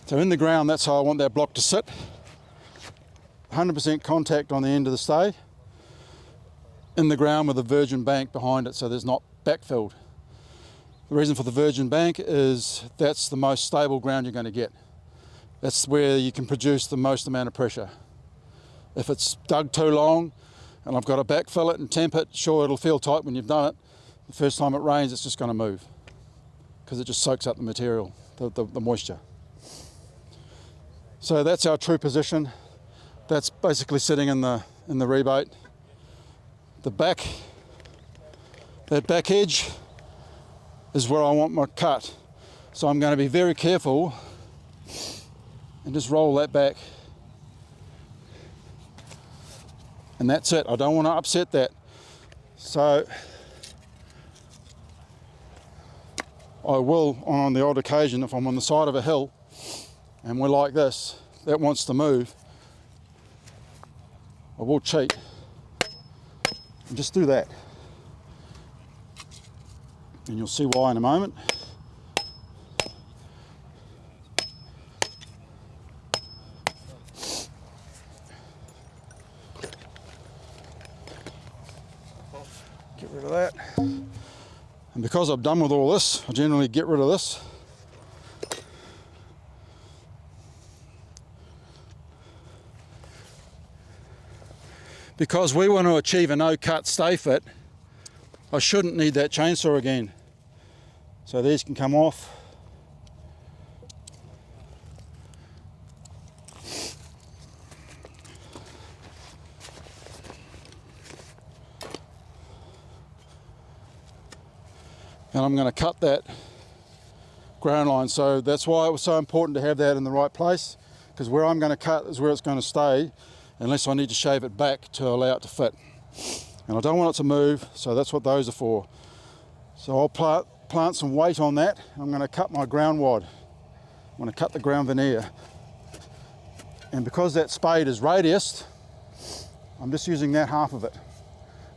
So in the ground, that's how I want that block to sit. 100% contact on the end of the stay. In the ground with a virgin bank behind it, so there's not backfilled. The reason for the virgin bank is that's the most stable ground you're going to get. That's where you can produce the most amount of pressure. If it's dug too long and I've got to backfill it and temp it, sure, it'll feel tight when you've done it. The first time it rains, it's just going to move because it just soaks up the material, the moisture. So that's our true position. That's basically sitting in the rebate. The back, that back edge is where I want my cut. So I'm going to be very careful and just roll that back. And that's it. I don't want to upset that. So I will, on the odd occasion, if I'm on the side of a hill and we're like this, that wants to move, I will cheat and just do that. And you'll see why in a moment. Get rid of that. And because I'm done with all this, I generally get rid of this. Because we want to achieve a no-cut stay fit, I shouldn't need that chainsaw again. So these can come off. And I'm going to cut that ground line. So that's why it was so important to have that in the right place, because where I'm going to cut is where it's going to stay, unless I need to shave it back to allow it to fit. And I don't want it to move, so that's what those are for. So I'll plant some weight on that. I'm going to cut my ground wad. I'm going to cut the ground veneer. And because that spade is radiused, I'm just using that half of it.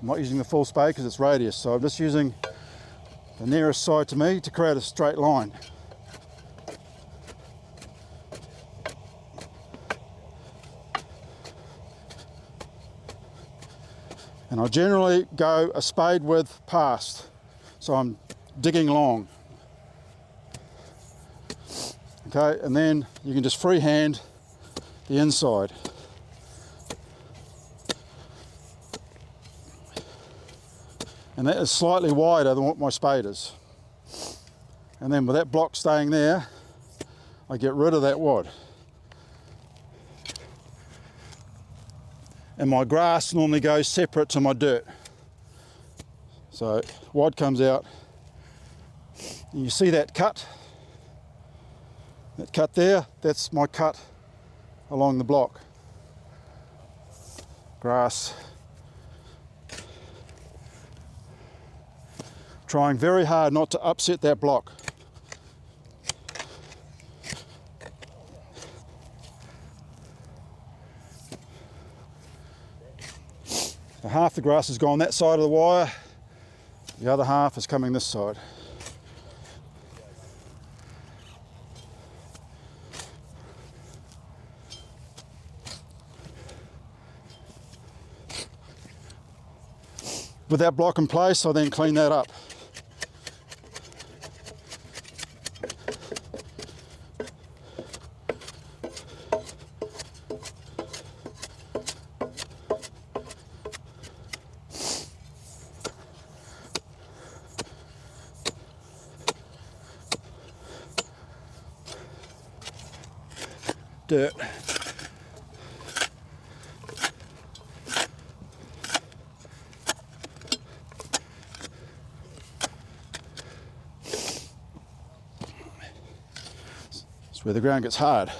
I'm not using the full spade because it's radius, so I'm just using the nearest side to me to create a straight line. And I generally go a spade width past, so I'm digging long. Okay, and then you can just freehand the inside. And that is slightly wider than what my spade is. And then with that block staying there, I get rid of that wad. And my grass normally goes separate to my dirt. So wad comes out. And you see that cut? That cut there, that's my cut along the block. Grass. Trying very hard not to upset that block. So half the grass has gone that side of the wire, the other half is coming this side. With that block in place, I then clean that up. Dirt. It's where the ground gets hard.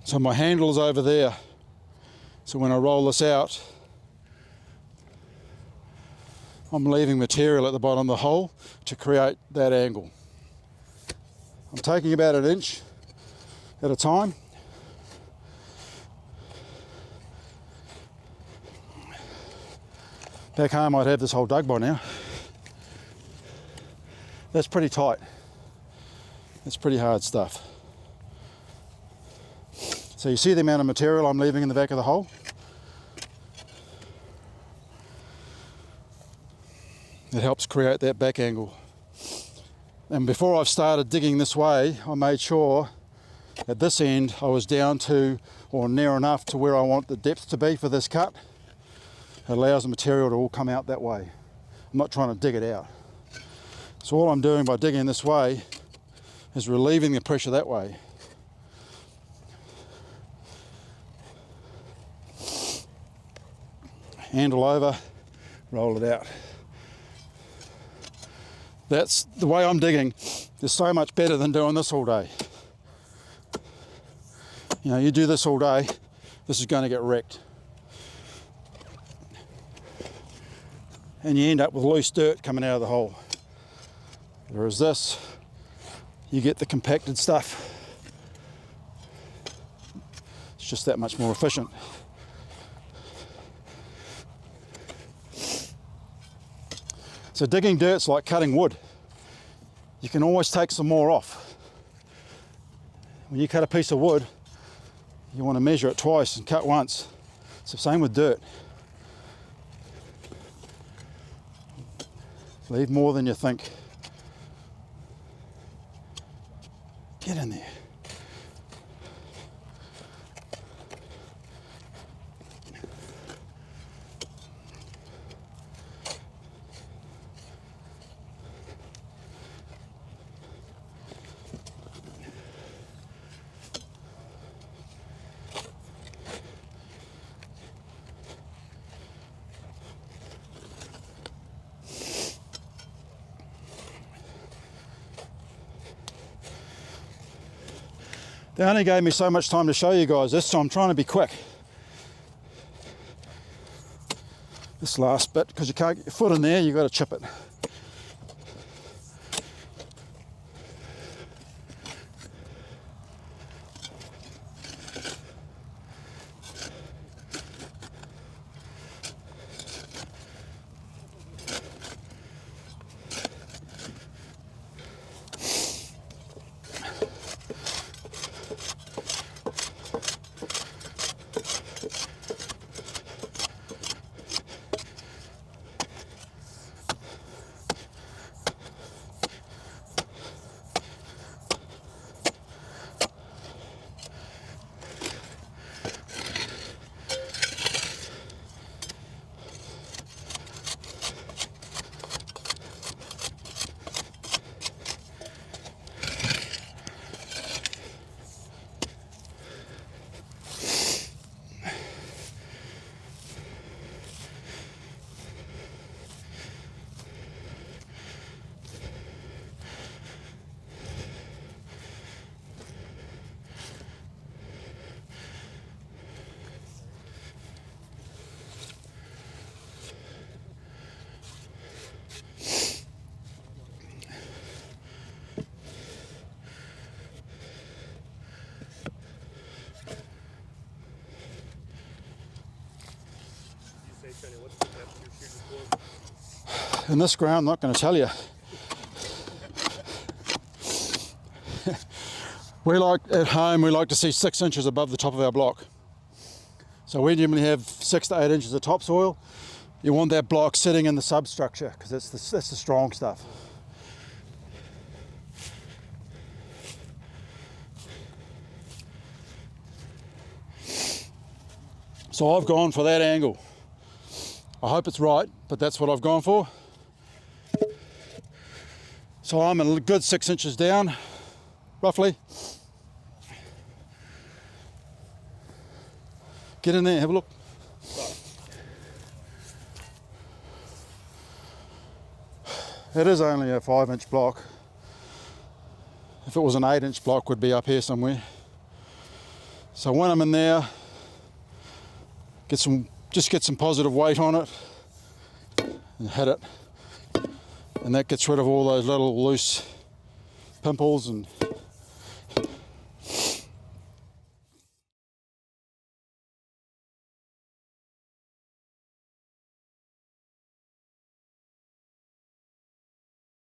So my handle is over there. So when I roll this out, I'm leaving material at the bottom of the hole to create that angle. I'm taking about 1 inch at a time. Back home I'd have this hole dug by now. That's pretty tight. That's pretty hard stuff. So you see the amount of material I'm leaving in the back of the hole? It helps create that back angle. And before I've started digging this way, I made sure at this end I was down to or near enough to where I want the depth to be for this cut. It allows the material to all come out that way. I'm not trying to dig it out. So all I'm doing by digging this way is relieving the pressure that way. Handle over, roll it out. That's the way I'm digging. Is so much better than doing this all day. You know, you do this all day, this is going to get wrecked. And you end up with loose dirt coming out of the hole. Whereas this, you get the compacted stuff. It's just that much more efficient. So digging dirt's like cutting wood. You can always take some more off. When you cut a piece of wood, you want to measure it twice and cut once. It's the same with dirt. Leave more than you think. Get in there. They only gave me so much time to show you guys this, so I'm trying to be quick. This last bit, because you can't get your foot in there, you've got to chip it. In this ground, I'm not going to tell you. At home, we like to see 6 inches above the top of our block. So we generally have 6 to 8 inches of topsoil. You want that block sitting in the substructure because that's the strong stuff. So I've gone for that angle. I hope it's right, but that's what I've gone for. So I'm a good 6 inches down, roughly. Get in there, have a look. It is only a 5-inch block. If it was an 8-inch block, would be up here somewhere. So when I'm in there, just get some positive weight on it and hit it. And that gets rid of all those little loose pimples and